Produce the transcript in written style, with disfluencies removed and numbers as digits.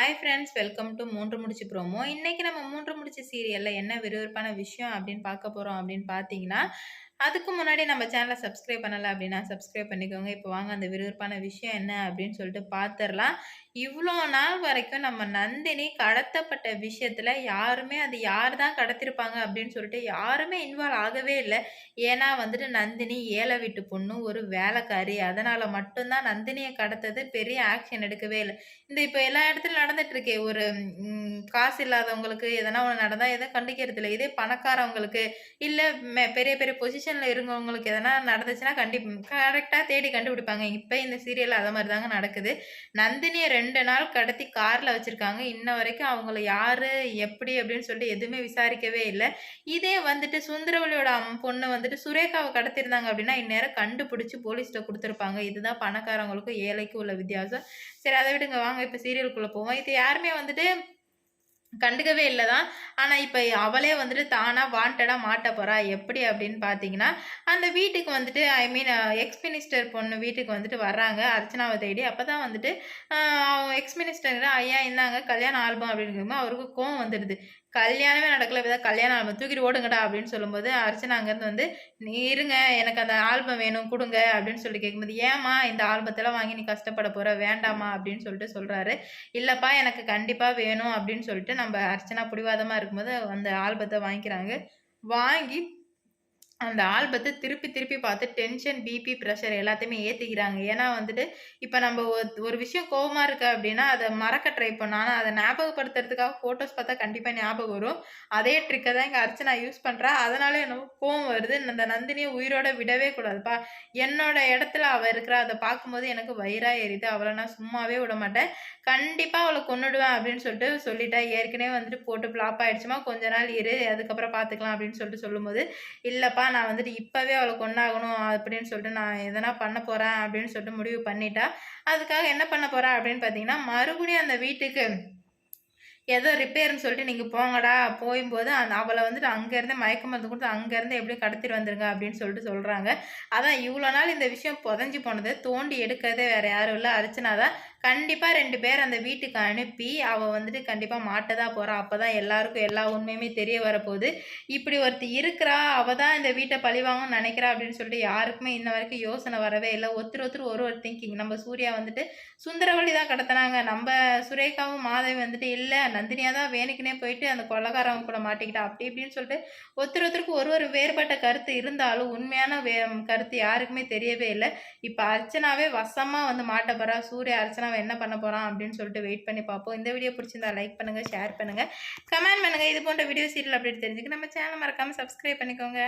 Hi friends welcome to மூன்று முடிச்சு promo. இன்னைக்கு நம்ம மூன்று முடிச்சு சீரியல்ல என்ன விறுவிறுப்பான விஷயம் அப்படின்னு பார்க்க போறோம் அப்படின்னு பார்த்தீங்கன்னா, அதுக்கு முன்னாடி நம்ம சேனலை சப்ஸ்கிரைப் பண்ணல அப்படின்னா சப்ஸ்கிரைப் பண்ணிக்கோங்க. இப்போ வாங்க அந்த விறுவிறுப்பான விஷயம் என்ன அப்படின்னு சொல்லிட்டு பார்த்துடலாம். இவ்வளோ நாள் வரைக்கும் நம்ம நந்தினி கடத்தப்பட்ட விஷயத்துல யாருமே அது யார் தான் கடத்திருப்பாங்க அப்படின்னு சொல்லிட்டு யாருமே இன்வால்வ் ஆகவே இல்லை. ஏன்னா வந்துட்டு நந்தினி ஏழை வீட்டு பொண்ணு, ஒரு வேலைக்காரி. அதனால மட்டும்தான் நந்தினியை கடத்தது பெரிய ஆக்ஷன் எடுக்கவே இல்லை. இந்த இப்போ எல்லா இடத்துலயும் நடந்துட்டு இருக்கே, ஒரு காசு இல்லாதவங்களுக்கு எதனா ஒண்ணு நடந்தா எதுவும் கண்டுக்கிறது இல்ல. இதே பணக்காரவங்களுக்கு, இல்ல பெரிய பெரிய பொசிஷன்ல இருக்கவங்களுக்கு எதனா நடந்துச்சுன்னா கரெக்ட்டா தேடி கண்டுபிடிப்பாங்க. இப்ப இந்த சீரியல்ல அத மாரி தாங்க நடக்குது. நந்தினிய 2 நாள் கடத்தி கார்ல வச்சிருக்காங்க. இன்ன வரைக்கும் அவங்கள யாரு, எப்படி அப்படின்னு சொல்லிட்டு எதுவுமே விசாரிக்கவே இல்ல. இதே வந்துட்டு சுந்தரவல்லியோட பொண்ணு வந்துட்டு சுரேகாவ கடத்திருந்தாங்க அப்படின்னா, இந்நேரம் கண்டுபிடிச்சு போலீஸ்ட்ட குடுத்துருப்பாங்க. இதுதான் பணக்காரவங்களுக்கும், ஏழைக்கும் உள்ள வித்தியாசம். சரி அத விடுங்க. வாங்க இப்ப சீரியலுக்குள்ள போவோம். இது யாருமே வந்துட்டு கண்டுக்கவே இல்ல தான். ஆனா, இப்ப அவளே வந்துட்டு தானா வாண்டடா மாட்ட போறா. எப்படி அப்படின்னு பார்த்தீங்கன்னா, அந்த வீட்டுக்கு வந்துட்டு ஐ மீன் எக்ஸ் மினிஸ்டர் பொண்ணு வீட்டுக்கு வந்துட்டு வர்றாங்க அர்ச்சனாவ தேடி. அப்பதான் வந்துட்டு அ எக்ஸ் மினிஸ்டர் "ஐயா இந்தாங்க கல்யாண ஆல்பம்" அப்படிங்கும்போது அவருக்கு கோவம் வந்துடுது. கல்யாணமே நடக்கல. இப்ப தான் கல்யாண ஆல்பம் தூக்கிட்டு ஓடுங்கடா அப்படின்னு சொல்லும்போது, அர்ச்சனா அங்கேருந்து வந்து "நீ இருங்க எனக்கு அந்த ஆல்பம் வேணும் குடுங்க" அப்படின்னு சொல்லி கேட்கும்போது, "ஏம்மா இந்த ஆல்பத்தெல்லாம் வாங்கி நீ கஷ்டப்பட போற? வேண்டாம்மா" அப்படின்னு சொல்லிட்டு சொல்றாரு. இல்லப்பா எனக்கு கண்டிப்பா வேணும் அப்படின்னு சொல்லிட்டு நம்ம அர்ச்சனா பிடிவாதமா இருக்கும்போது அந்த ஆல்பத்த வாங்கிக்கிறாங்க. வாங்கி அந்த ஆல்பத்த திருப்பி திருப்பி பார்த்து டென்ஷன், பிபி, பிரஷர் எல்லாத்தையுமே ஏத்திக்கிறாங்க. ஏன்னா வந்துட்டு, இப்ப நம்ம ஒரு விஷயம் கோவமா இருக்கு அப்படின்னா, அத மறக்க ட்ரை பண்ணோம். ஆனா அத ஞாபகப்படுத்துறதுக்காக ஃபோட்டோஸ் பார்த்தா கண்டிப்பா ஞாபகம் வரும். அதே ட்ரிக்க தான் இங்க அர்ச்சனா யூஸ் பண்றா. அதனால என்னவோ கோவம் வருது. அந்த நந்தினிய உயிரோட விடவே கூடாதுப்பா. என்னோட இடத்துல அவ இருக்கிறா. அத பார்க்கும்போது எனக்கு வயிறா எரியுது. அவள நான் சும்மாவே விடமாட்டேன். கண்டிப்பா அவள கொன்னுடுவேன் அப்படின்னு சொல்லிட்டு சொல்லிட்டா. ஏற்கனவே வந்துட்டு போட்டு ஃப்ளாப் ஆயிடுச்சும்மா. கொஞ்ச நாள் இரு. அதுக்கப்புறம் பார்த்துக்கலாம் அப்படின்னு சொல்லிட்டு சொல்லும்போது, இல்லப்பா நான் வந்துட்டு இப்பவே அவள கொன்னாகணும் அப்படின்னு சொல்லிட்டு நான் எதனா பண்ண போறேன் அப்படின்னு சொல்லிட்டு முடிவு பண்ணிட்டா. அதுக்காக என்ன பண்ண போறா அப்படின்னு பார்த்தீங்கன்னா, மறுபடியும் அந்த வீட்டுக்கு ஏதோ ரிப்பேர்ன்னு சொல்லிட்டு நீங்க போங்கடா. போயும்போது அவள வந்துட்டு அங்கருந்து மயக்க மருந்து குடுத்து அங்கருந்து எப்படியும் கடத்திட்டு வந்துருங்க அப்படின்னு சொல்லிட்டு சொல்றாங்க. அதான் இவ்வளோ நாள் இந்த விஷயம் புதைஞ்சு போனது. தோண்டி எடுக்கிறதே வேற யாரும் இல்ல. அர்ச்சனா தான். கண்டிப்பா 2 பேர் அந்த வீட்டுக்கு அனுப்பி, அவ வந்துட்டு கண்டிப்பா மாட்ட தான் போறா. அப்பதான் எல்லாருக்கும் எல்லா உண்மையுமே தெரிய வரப்போது. இப்படி ஒருத்தி இருக்கிறா, அவ தான் இந்த வீட்ட பழிவாங்கணும்னு நெனைக்கிறா அப்படின்னு சொல்லிட்டு யாருக்குமே இன்ன வரைக்கும் யோசனை வரவே இல்ல. ஒருத்தர் ஒரு ஒரு திங்கிங். நம்ம சூர்யா வந்துட்டு சுந்தரவல்லி தான் கடத்துனாங்க. நம்ப சுரேகாவும், மாதவி வந்துட்டு இல்ல நந்தினியா தான் வேணுக்குன்னே போயிட்டு அந்த கொலைகாரவங்க கூட மாட்டிக்கிட்டா. அப்படி இப்படின்னு சொல்லிட்டு ஒருத்தருக்கு ஒரு வேறுபட்ட கருத்து இருந்தாலும், உண்மையான கருத்து யாருக்குமே தெரியவே இல்ல. இப்ப அர்ச்சனாவே வசமா வந்து மாட்ட போறா. சூர்யா அர்ச்சனாவ என்ன பண்ண போறான் அப்படின்னு சொல்லிட்டு வெயிட் பண்ணி பார்ப்போம். இந்த வீடியோ பிடிச்சிருந்தா லைக் பண்ணுங்க, ஷேர் பண்ணுங்க, கமெண்ட் பண்ணுங்க. இது போன்ற வீடியோ சீரியல் அப்டேட் தெரிஞ்சுக்க நம்ம சேனல் மறக்காம சப்ஸ்கிரைப் பண்ணிக்கோங்க.